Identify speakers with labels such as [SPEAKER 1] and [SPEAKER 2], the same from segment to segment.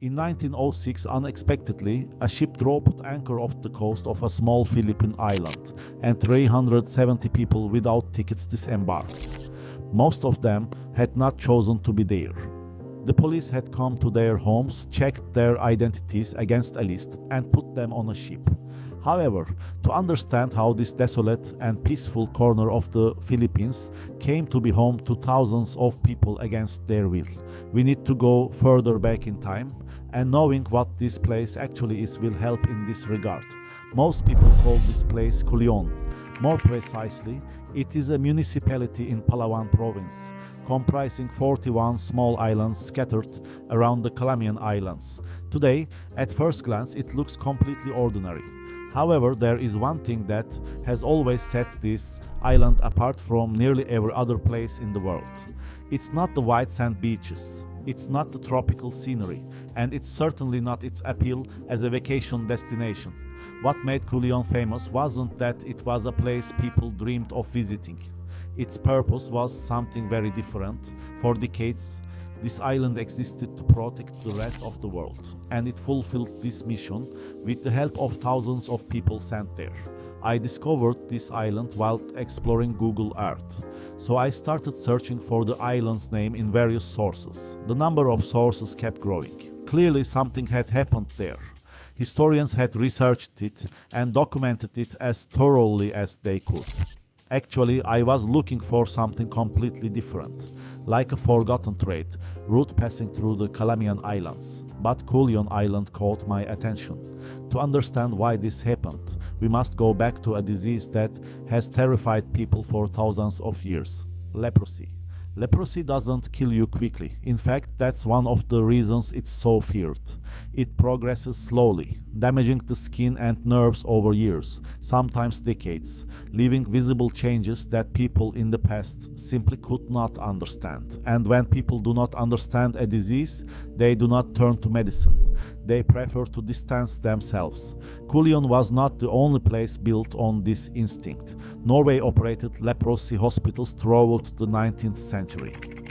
[SPEAKER 1] In 1906, unexpectedly, a ship dropped anchor off the coast of a small Philippine island, and 370 people without tickets disembarked. Most of them had not chosen to be there. The police had come to their homes, checked their identities against a list, and put them on a ship. However, to understand how this desolate and peaceful corner of the Philippines came to be home to thousands of people against their will, we need to go further back in time, and knowing what this place actually is will help in this regard. Most people call this place Culion. More precisely, it is a municipality in Palawan province, comprising 41 small islands scattered around the Culion Islands. Today, at first glance, it looks completely ordinary. However, there is one thing that has always set this island apart from nearly every other place in the world. It's not the white sand beaches, it's not the tropical scenery, and it's certainly not its appeal as a vacation destination. What made Culion famous wasn't that it was a place people dreamed of visiting. Its purpose was something very different. For decades, this island existed to protect the rest of the world, and it fulfilled this mission with the help of thousands of people sent there. I discovered this island while exploring Google Earth, so I started searching for the island's name in various sources. The number of sources kept growing. Clearly something had happened there. Historians had researched it and documented it as thoroughly as they could. Actually, I was looking for something completely different, like a forgotten trade route passing through the Culion Islands. But Culion Island caught my attention. To understand why this happened, we must go back to a disease that has terrified people for thousands of years: leprosy. Leprosy doesn't kill you quickly. In fact, that's one of the reasons it's so feared. It progresses slowly, damaging the skin and nerves over years, sometimes decades, leaving visible changes that people in the past simply could not understand. And when people do not understand a disease, they do not turn to medicine. They prefer to distance themselves. Culion was not the only place built on this instinct. Norway operated leprosy hospitals throughout the 19th century.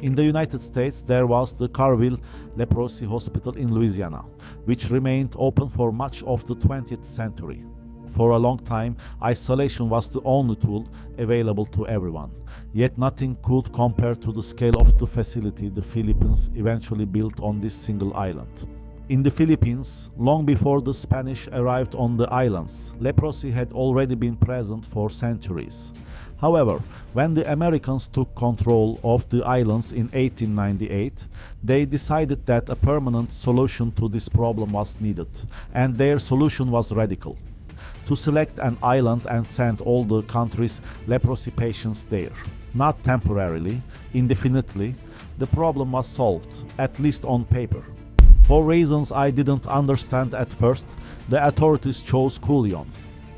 [SPEAKER 1] In the United States, there was the Carville Leprosy Hospital in Louisiana, which remained open for much of the 20th century. For a long time, isolation was the only tool available to everyone. Yet nothing could compare to the scale of the facility the Philippines eventually built on this single island. In the Philippines, long before the Spanish arrived on the islands, leprosy had already been present for centuries. However, when the Americans took control of the islands in 1898, they decided that a permanent solution to this problem was needed, and their solution was radical: to select an island and send all the country's leprosy patients there. Not temporarily, indefinitely, the problem was solved, at least on paper. For reasons I didn't understand at first, the authorities chose Culion.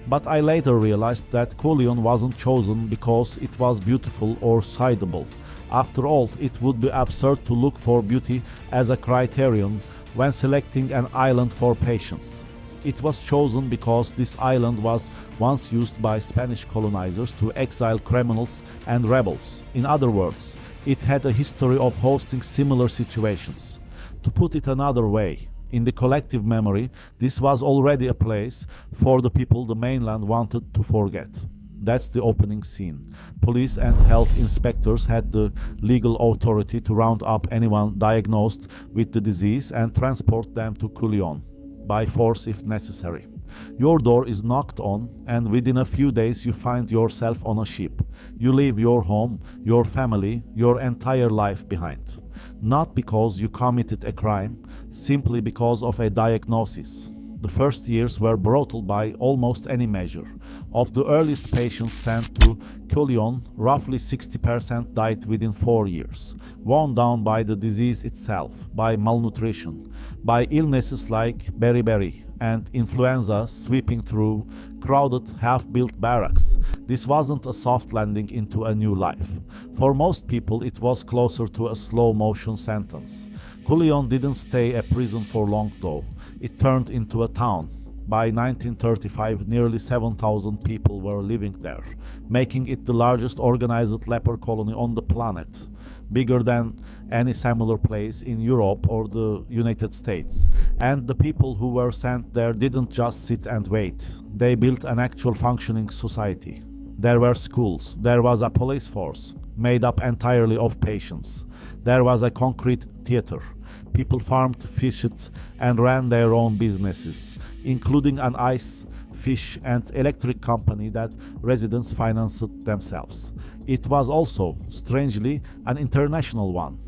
[SPEAKER 1] But I later realized that Culion wasn't chosen because it was beautiful or sideable. After all, it would be absurd to look for beauty as a criterion when selecting an island for patients. It was chosen because this island was once used by Spanish colonizers to exile criminals and rebels. In other words, it had a history of hosting similar situations. To put it another way, in the collective memory, this was already a place for the people the mainland wanted to forget. That's the opening scene. Police and health inspectors had the legal authority to round up anyone diagnosed with the disease and transport them to Culion, by force if necessary. Your door is knocked on, and within a few days you find yourself on a ship. You leave your home, your family, your entire life behind. Not because you committed a crime, simply because of a diagnosis. The first years were brutal by almost any measure. Of the earliest patients sent to Culion, roughly 60% died within 4 years, worn down by the disease itself, by malnutrition, by illnesses like beriberi and influenza sweeping through crowded, half-built barracks. This wasn't a soft landing into a new life. For most people, it was closer to a slow-motion sentence. Culion didn't stay a prison for long though. It turned into a town, By 1935, nearly 7,000 people were living there, making it the largest organized leper colony on the planet, bigger than any similar place in Europe or the United States. And the people who were sent there didn't just sit and wait. They built an actual functioning society. There were schools, there was a police force, made up entirely of patients. There was a concrete theater. People farmed, fished, and ran their own businesses, including an ice, fish, and electric company that residents financed themselves. It was also, strangely, an international one.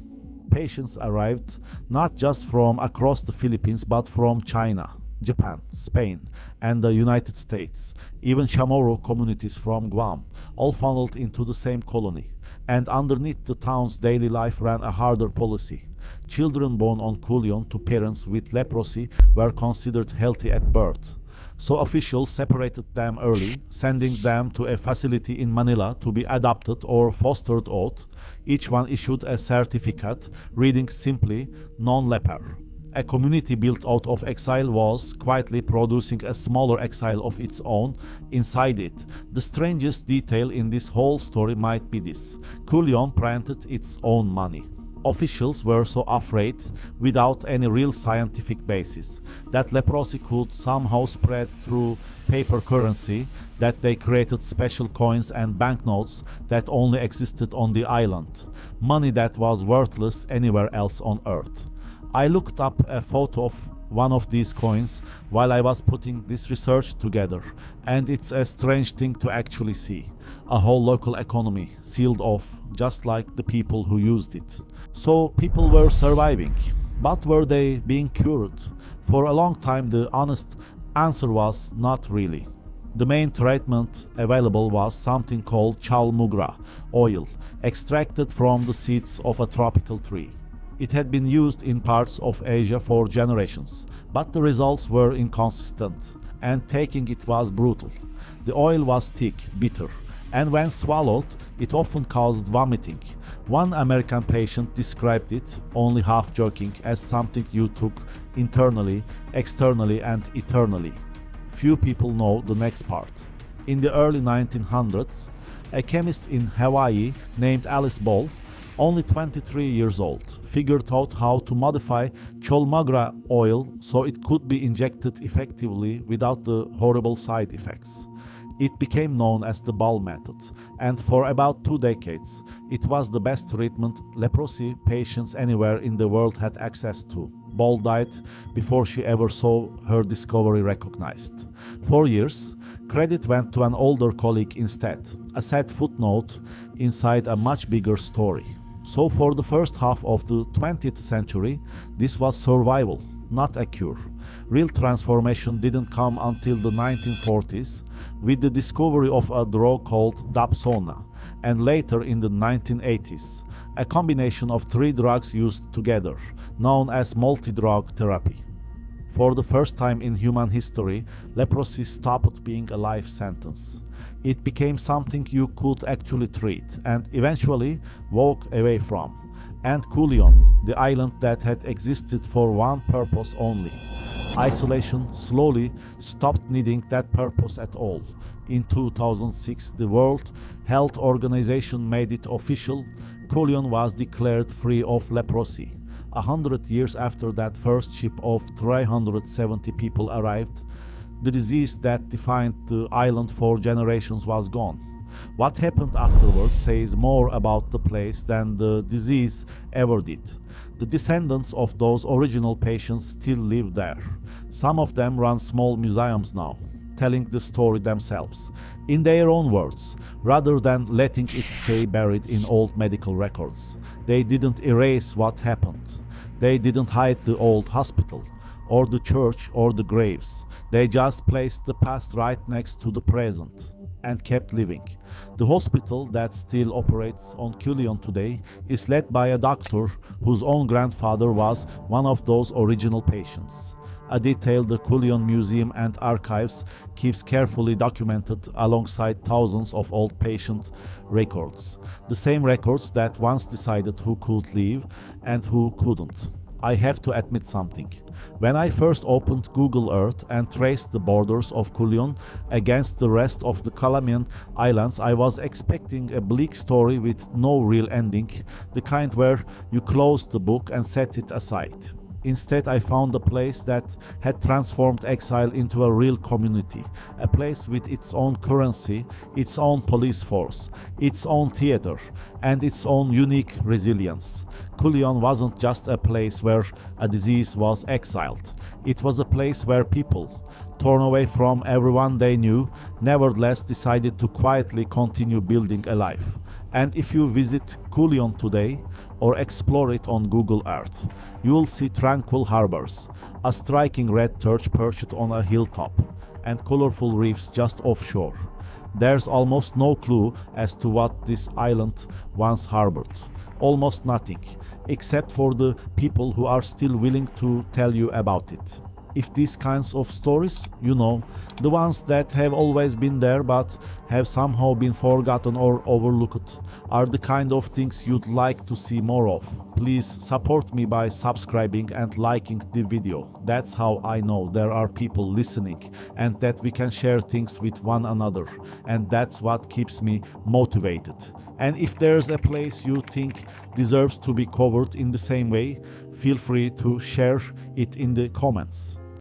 [SPEAKER 1] Patients arrived not just from across the Philippines but from China, Japan, Spain, and the United States. Even Chamorro communities from Guam all funneled into the same colony. And underneath the town's daily life ran a harder policy. Children born on Culion to parents with leprosy were considered healthy at birth. So officials separated them early, sending them to a facility in Manila to be adopted or fostered out. Each one issued a certificate reading simply non-leper. A community built out of exile was quietly producing a smaller exile of its own inside it. The strangest detail in this whole story might be this: Culion printed its own money. Officials were so afraid, without any real scientific basis, that leprosy could somehow spread through paper currency, that they created special coins and banknotes that only existed on the island, money that was worthless anywhere else on Earth. I looked up a photo of one of these coins while I was putting this research together, and it's a strange thing to actually see. A whole local economy sealed off, just like the people who used it. So people were surviving, but were they being cured? For a long time the honest answer was not really. The main treatment available was something called chalmugra oil, extracted from the seeds of a tropical tree. It had been used in parts of Asia for generations, but the results were inconsistent, and taking it was brutal. The oil was thick, bitter, and when swallowed, it often caused vomiting. One American patient described it, only half joking, as something you took internally, externally, and eternally. Few people know the next part. In the early 1900s, a chemist in Hawaii named Alice Ball, only 23 years old, figured out how to modify chalmugra oil so it could be injected effectively without the horrible side effects. It became known as the Ball method, and for about 2 decades, it was the best treatment leprosy patients anywhere in the world had access to. Ball died before she ever saw her discovery recognized. For years, credit went to an older colleague instead, a sad footnote inside a much bigger story. So for the first half of the 20th century, this was survival, not a cure. Real transformation didn't come until the 1940s with the discovery of a drug called Dapsona, and later in the 1980s, a combination of 3 drugs used together, known as multi-drug therapy. For the first time in human history, leprosy stopped being a life sentence. It became something you could actually treat and eventually walk away from. And Culion, the island that had existed for one purpose only. Isolation slowly stopped needing that purpose at all. In 2006, the World Health Organization made it official: Culion was declared free of leprosy. 100 years after that first ship of 370 people arrived, the disease that defined the island for generations was gone. What happened afterwards says more about the place than the disease ever did. The descendants of those original patients still live there. Some of them run small museums now, telling the story themselves, in their own words, rather than letting it stay buried in old medical records. They didn't erase what happened. They didn't hide the old hospital, or the church, or the graves. They just placed the past right next to the present and kept living. The hospital that still operates on Culion today is led by a doctor whose own grandfather was one of those original patients. A detail the Culion Museum and Archives keeps carefully documented alongside thousands of old patient records. The same records that once decided who could live and who couldn't. I have to admit something. When I first opened Google Earth and traced the borders of Culion against the rest of the Calamian Islands, I was expecting a bleak story with no real ending, the kind where you closed the book and set it aside. Instead, I found a place that had transformed exile into a real community, a place with its own currency, its own police force, its own theater, and its own unique resilience. Culion wasn't just a place where a disease was exiled. It was a place where people, torn away from everyone they knew, nevertheless decided to quietly continue building a life. And if you visit Culion today or explore it on Google Earth, you will see tranquil harbors, a striking red church perched on a hilltop, and colorful reefs just offshore. There's almost no clue as to what this island once harbored. Almost nothing, except for the people who are still willing to tell you about it. If these kinds of stories, the ones that have always been there but have somehow been forgotten or overlooked, are the kind of things you'd like to see more of, please support me by subscribing and liking the video. That's how I know there are people listening and that we can share things with one another, and that's what keeps me motivated. And if there's a place you think deserves to be covered in the same way, feel free to share it in the comments.